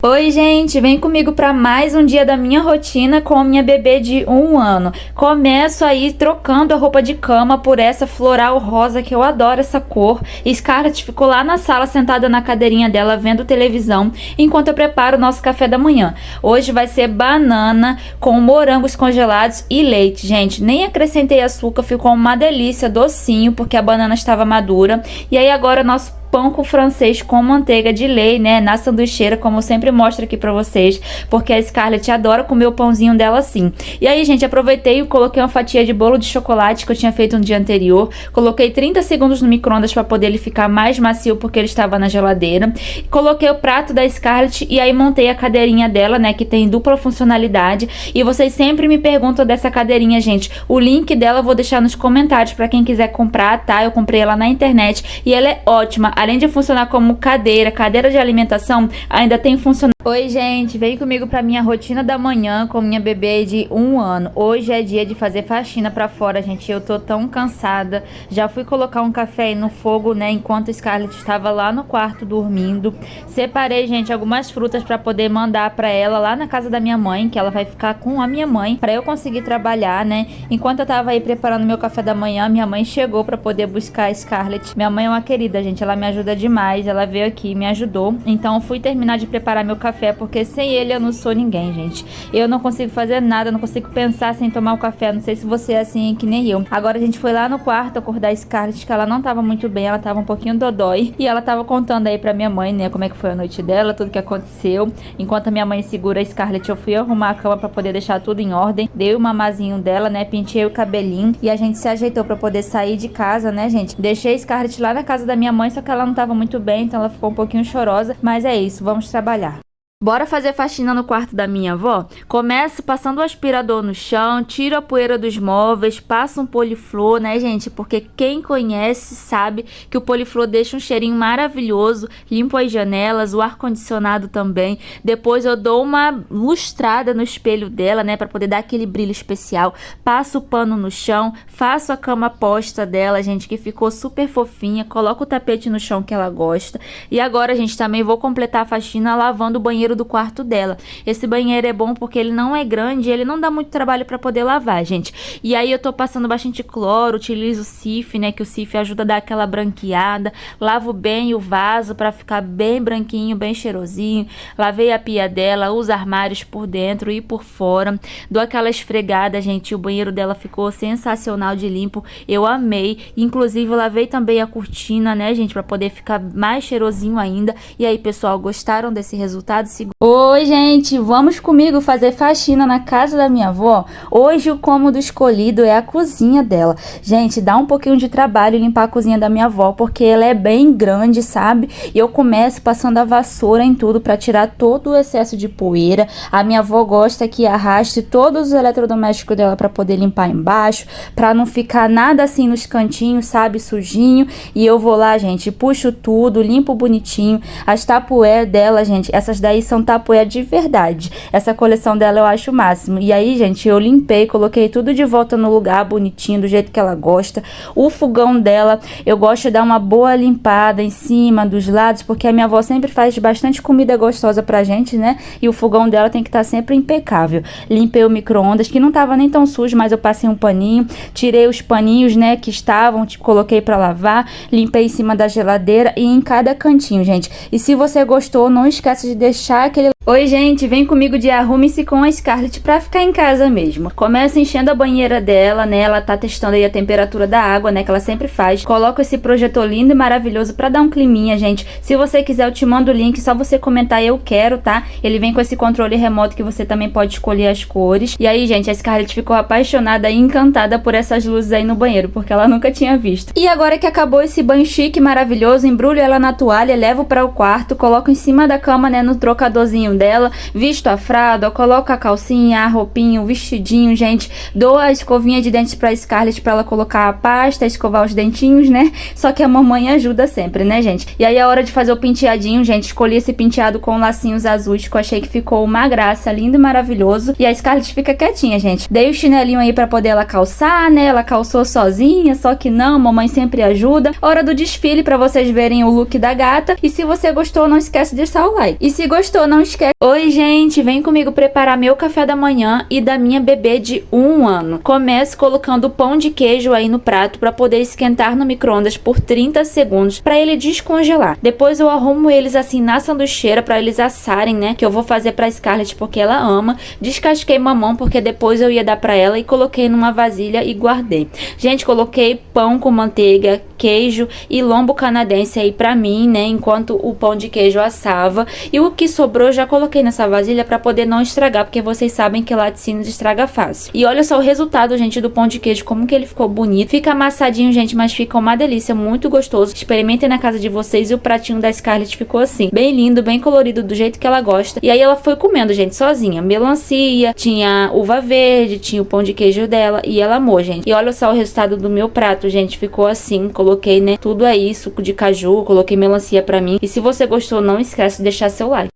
Oi, gente, vem comigo para mais um dia da minha rotina com a minha bebê de 1 ano. Começo aí trocando a roupa de cama por essa floral rosa que eu adoro essa cor. Scarlett ficou lá na sala sentada na cadeirinha dela vendo televisão enquanto eu preparo o nosso café da manhã. Hoje vai ser banana com morangos congelados e leite, gente. Nem acrescentei açúcar, ficou uma delícia, docinho, porque a banana estava madura. E aí agora nosso pão com francês com manteiga de lei, né, na sanduicheira, como eu sempre mostro aqui pra vocês, porque a Scarlett adora comer o pãozinho dela assim. E aí, gente, aproveitei e coloquei uma fatia de bolo de chocolate que eu tinha feito no dia anterior, coloquei 30 segundos no micro-ondas pra poder ele ficar mais macio, porque ele estava na geladeira, coloquei o prato da Scarlett e aí montei a cadeirinha dela, né, que tem dupla funcionalidade, e vocês sempre me perguntam dessa cadeirinha, gente. O link dela eu vou deixar nos comentários pra quem quiser comprar, tá? Eu comprei ela na internet e ela é ótima. Além de funcionar como cadeira de alimentação, ainda tem funcionalidade. Oi, gente, vem comigo pra minha rotina da manhã com minha bebê de 1 ano. Hoje é dia de fazer faxina pra fora, gente. Eu tô tão cansada. Já fui colocar um café aí no fogo, né, enquanto a Scarlett estava lá no quarto dormindo. Separei, gente, algumas frutas pra poder mandar pra ela lá na casa da minha mãe, que ela vai ficar com a minha mãe, pra eu conseguir trabalhar, né. Enquanto eu tava aí preparando meu café da manhã, minha mãe chegou pra poder buscar a Scarlett. Minha mãe é uma querida, gente. Ela me ajuda demais. Ela veio aqui e me ajudou. Então eu fui terminar de preparar meu café, porque sem ele eu não sou ninguém, gente. Eu não consigo fazer nada, não consigo pensar sem tomar o café. Não sei se você é assim que nem eu. Agora a gente foi lá no quarto acordar a Scarlett, que ela não tava muito bem, ela tava um pouquinho dodói. E ela tava contando aí pra minha mãe, né, como é que foi a noite dela, tudo que aconteceu. Enquanto a minha mãe segura a Scarlett, eu fui arrumar a cama pra poder deixar tudo em ordem. Dei o mamazinho dela, né, penteei o cabelinho e a gente se ajeitou pra poder sair de casa, né, gente. Deixei a Scarlett lá na casa da minha mãe, só que ela não tava muito bem, então ela ficou um pouquinho chorosa. Mas é isso, vamos trabalhar. Bora fazer faxina no quarto da minha avó? Começo passando o aspirador no chão, tiro a poeira dos móveis, passo um poliflor, né, gente? Porque quem conhece sabe que o poliflor deixa um cheirinho maravilhoso, limpo as janelas, o ar-condicionado também. Depois eu dou uma lustrada no espelho dela, né, pra poder dar aquele brilho especial. Passo o pano no chão, faço a cama posta dela, gente, que ficou super fofinha. Coloco o tapete no chão que ela gosta. E agora, gente, também vou completar a faxina lavando o banheiro do quarto dela. Esse banheiro é bom porque ele não é grande, ele não dá muito trabalho para poder lavar, gente. E aí eu tô passando bastante cloro, utilizo o Cif, né, que o Cif ajuda a dar aquela branqueada. Lavo bem o vaso para ficar bem branquinho, bem cheirosinho. Lavei a pia dela, os armários por dentro e por fora. Dou aquela esfregada, gente. O banheiro dela ficou sensacional de limpo. Eu amei. Inclusive eu lavei também a cortina, né, gente, para poder ficar mais cheirosinho ainda. E aí, pessoal, gostaram desse resultado? Oi, gente, vamos comigo fazer faxina na casa da minha avó? Hoje o cômodo escolhido é a cozinha dela. Gente, dá um pouquinho de trabalho limpar a cozinha da minha avó, porque ela é bem grande, sabe? E eu começo passando a vassoura em tudo para tirar todo o excesso de poeira. A minha avó gosta que arraste todos os eletrodomésticos dela para poder limpar embaixo, para não ficar nada assim nos cantinhos, sabe, sujinho. E eu vou lá, gente, puxo tudo, limpo bonitinho. As tapuér dela, gente, essas daí são tapoeira de verdade. Essa coleção dela eu acho o máximo. E aí, gente, eu limpei, coloquei tudo de volta no lugar, bonitinho, do jeito que ela gosta. O fogão dela, eu gosto de dar uma boa limpada em cima, dos lados, porque a minha avó sempre faz bastante comida gostosa pra gente, né? E o fogão dela tem que estar sempre impecável. Limpei o micro-ondas, que não tava nem tão sujo, mas eu passei um paninho, tirei os paninhos, né, que estavam, tipo, coloquei pra lavar, limpei em cima da geladeira e em cada cantinho, gente. E se você gostou, não esqueça de deixar aquele... Oi, gente, vem comigo de Arrume-se com a Scarlett pra ficar em casa mesmo. Começa enchendo a banheira dela, né? Ela tá testando aí a temperatura da água, né? Que ela sempre faz. Coloco esse projetor lindo e maravilhoso pra dar um climinha, gente. Se você quiser, eu te mando o link. Só você comentar eu quero, tá? Ele vem com esse controle remoto que você também pode escolher as cores. E aí, gente, a Scarlett ficou apaixonada e encantada por essas luzes aí no banheiro, porque ela nunca tinha visto. E agora que acabou esse banho chique, maravilhoso, embrulho ela na toalha, levo para o quarto, coloco em cima da cama, né, no trocadorzinho dela, visto a fralda, coloco a calcinha, a roupinha, o vestidinho, gente, dou a escovinha de dentes pra Scarlett pra ela colocar a pasta, escovar os dentinhos, né, só que a mamãe ajuda sempre, né, gente. E aí a hora de fazer o penteadinho, gente, escolhi esse penteado com lacinhos azuis, que eu achei que ficou uma graça, lindo e maravilhoso, e a Scarlett fica quietinha, gente. Dei o chinelinho aí pra poder ela calçar, né, ela calçou sozinha, só que não, mamãe sempre ajuda. Hora do desfile pra vocês verem o look da gata, e se você gostou, não esquece de deixar o like. E se gostou, não esquece Oi, gente, vem comigo preparar meu café da manhã e da minha bebê de 1 ano. Começo colocando o pão de queijo aí no prato para poder esquentar no micro-ondas por 30 segundos para ele descongelar. Depois eu arrumo eles assim na sanduicheira para eles assarem, né? Que eu vou fazer pra Scarlett porque ela ama. Descasquei mamão porque depois eu ia dar pra ela e coloquei numa vasilha e guardei. Gente, coloquei pão com manteiga, queijo e lombo canadense aí pra mim, né? Enquanto o pão de queijo assava. E o que sobrou eu já coloquei nessa vasilha pra poder não estragar, porque vocês sabem que laticínios estraga fácil. E olha só o resultado, gente, do pão de queijo, como que ele ficou bonito. Fica amassadinho, gente, mas fica uma delícia, muito gostoso. Experimentem na casa de vocês e o pratinho da Scarlett ficou assim, bem lindo, bem colorido, do jeito que ela gosta. E aí ela foi comendo, gente, sozinha. Melancia, tinha uva verde, tinha o pão de queijo dela e ela amou, gente. E olha só o resultado do meu prato, gente, ficou assim. Coloquei, né, tudo aí, suco de caju, coloquei melancia pra mim. E se você gostou, não esquece de deixar seu like.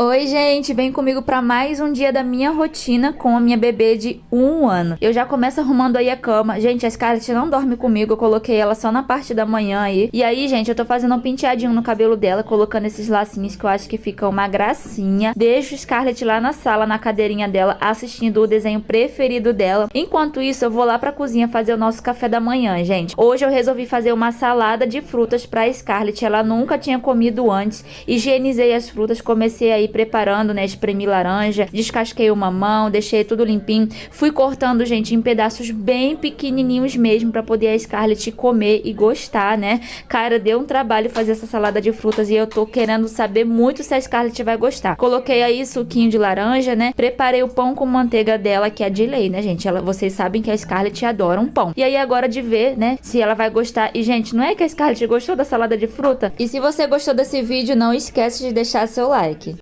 Oi, gente, vem comigo pra mais um dia da minha rotina com a minha bebê de 1 ano. Eu já começo arrumando aí a cama. Gente, a Scarlett não dorme comigo, eu coloquei ela só na parte da manhã aí. E aí, gente, eu tô fazendo um penteadinho no cabelo dela, colocando esses lacinhos que eu acho que ficam uma gracinha. Deixo Scarlett lá na sala, na cadeirinha dela, assistindo o desenho preferido dela. Enquanto isso, eu vou lá pra cozinha fazer o nosso café da manhã, gente. Hoje eu resolvi fazer uma salada de frutas pra Scarlett. Ela nunca tinha comido antes. Higienizei as frutas, comecei aí preparando, né, espremi laranja, descasquei o mamão, deixei tudo limpinho, fui cortando, gente, em pedaços bem pequenininhos mesmo, pra poder a Scarlett comer e gostar, né. Cara, deu um trabalho fazer essa salada de frutas e eu tô querendo saber muito se a Scarlett vai gostar. Coloquei aí suquinho de laranja, né, preparei o pão com manteiga dela, que é de lei, né, gente, vocês sabem que a Scarlett adora um pão. E aí agora de ver, né, se ela vai gostar. E, gente, não é que a Scarlett gostou da salada de fruta? E se você gostou desse vídeo, não esquece de deixar seu like.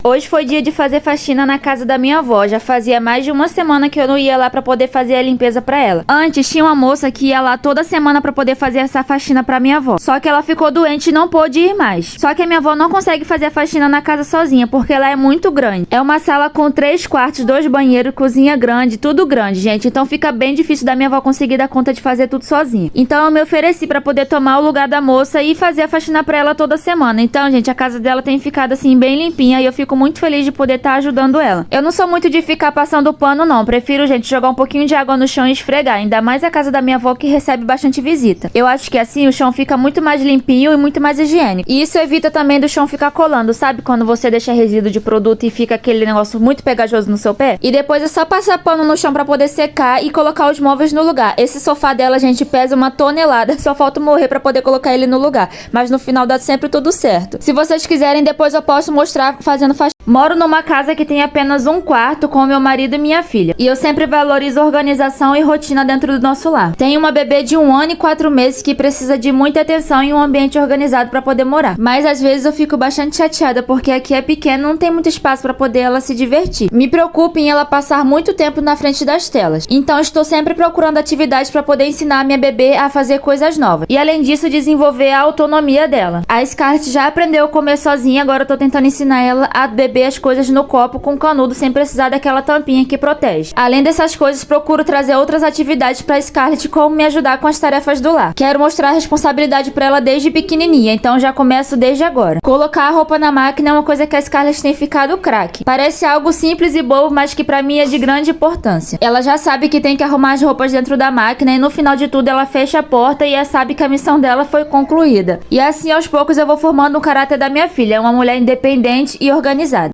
Hoje foi dia de fazer faxina na casa da minha avó. Já fazia mais de uma semana que eu não ia lá pra poder fazer a limpeza pra ela. Antes tinha uma moça que ia lá toda semana pra poder fazer essa faxina pra minha avó. Só que ela ficou doente e não pôde ir mais. Só que a minha avó não consegue fazer a faxina na casa sozinha, porque ela é muito grande. É uma sala com 3 quartos, 2 banheiros, cozinha grande, tudo grande, gente. Então fica bem difícil da minha avó conseguir dar conta de fazer tudo sozinha. Então eu me ofereci pra poder tomar o lugar da moça e fazer a faxina pra ela toda semana. Então, gente, a casa dela tem ficado assim bem limpinha e eu fico muito feliz de poder estar ajudando ela. Eu não sou muito de ficar passando pano, não. Prefiro, gente, jogar um pouquinho de água no chão e esfregar. Ainda mais a casa da minha avó, que recebe bastante visita. Eu acho que assim o chão fica muito mais limpinho e muito mais higiênico. E isso evita também do chão ficar colando, sabe? Quando você deixa resíduo de produto e fica aquele negócio muito pegajoso no seu pé. E depois é só passar pano no chão pra poder secar e colocar os móveis no lugar. Esse sofá dela, gente, pesa 1 tonelada. Só falta morrer pra poder colocar ele no lugar. Mas no final dá sempre tudo certo. Se vocês quiserem, depois eu posso mostrar fazendo faxina. Moro numa casa que tem apenas um quarto com meu marido e minha filha. E eu sempre valorizo organização e rotina dentro do nosso lar. Tenho uma bebê de 1 ano e 4 meses que precisa de muita atenção e um ambiente organizado para poder morar. Mas às vezes eu fico bastante chateada porque aqui é pequeno, não tem muito espaço para poder ela se divertir. Me preocupa em ela passar muito tempo na frente das telas. Então estou sempre procurando atividades para poder ensinar a minha bebê a fazer coisas novas. E além disso, desenvolver a autonomia dela. A Scarlett já aprendeu a comer sozinha, agora eu tô tentando ensinar ela a beber beber as coisas no copo com canudo sem precisar daquela tampinha que protege. Além dessas coisas, procuro trazer outras atividades pra Scarlett, como me ajudar com as tarefas do lar. Quero mostrar a responsabilidade pra ela desde pequenininha, então já começo desde agora. Colocar a roupa na máquina é uma coisa que a Scarlett tem ficado craque. Parece algo simples e bobo, mas que pra mim é de grande importância. Ela já sabe que tem que arrumar as roupas dentro da máquina e no final de tudo ela fecha a porta e sabe que a missão dela foi concluída. E assim aos poucos eu vou formando o caráter da minha filha, uma mulher independente e organizada.